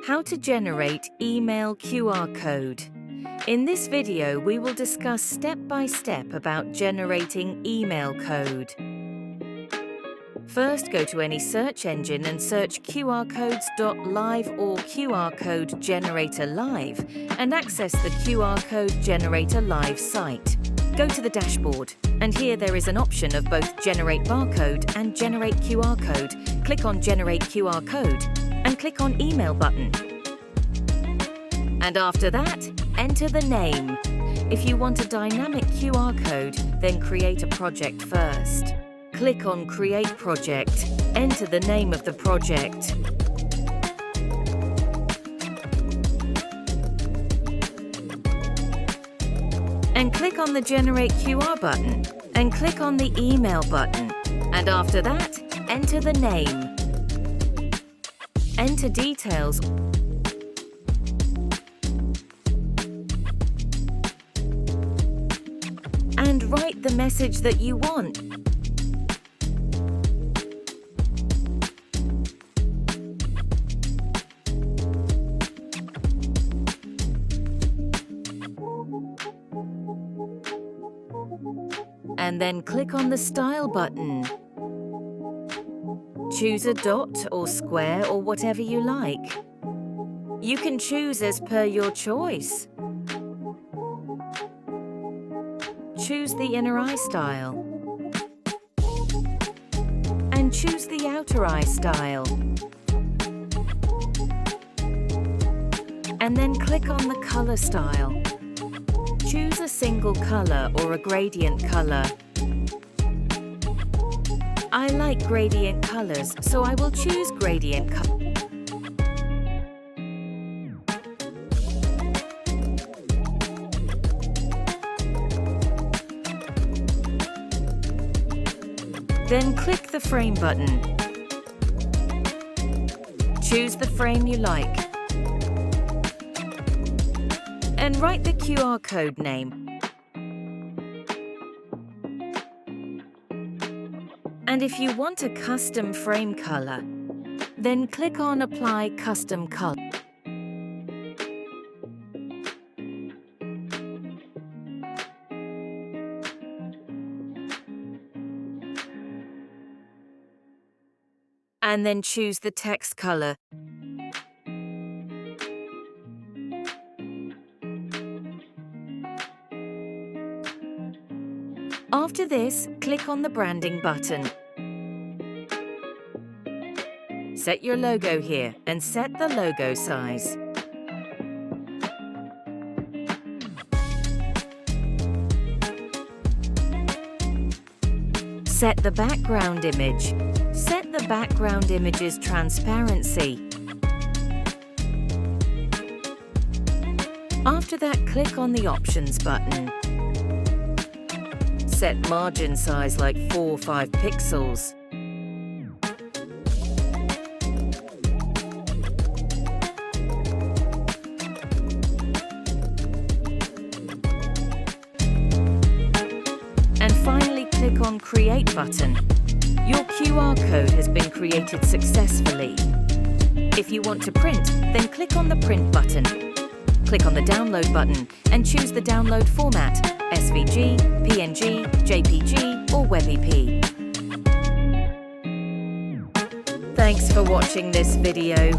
How to generate email QR code. In this video, we will discuss step-by-step about generating email code. First, go to any search engine and search qrcodes.live or QR Code Generator Live and access the QR Code Generator Live site. Go to the dashboard, and here there is an option of both Generate Barcode and Generate QR Code. Click on Generate QR Code and click on Email button. And after that, enter the name. If you want a dynamic QR code, then create a project first. Click on Create Project. Enter the name of the project. And click on the Generate QR button. And click on the Email button. And after that, enter the name. Enter details. And write the message that you want. And then click on the Style button. Choose a dot or square or whatever you like. You can choose as per your choice. Choose the inner eye style. And choose the outer eye style. And then click on the color style. Choose a single color or a gradient color. I like gradient colors, so I will choose gradient color. Then click the frame button. Choose the frame you like. And write the QR code name. And if you want a custom frame color, then click on Apply Custom Color. And then choose the text color. After this, click on the branding button. Set your logo here and set the logo size. Set the background image. Set the background image's transparency. After that, click on the Options button. Set margin size like 4 or 5 pixels. And finally, click on Create button. Your QR code has been created successfully. If you want to print, then click on the Print button. Click on the Download button and choose the download format, SVG, PNG, JPG or WebP. Thanks for watching this video.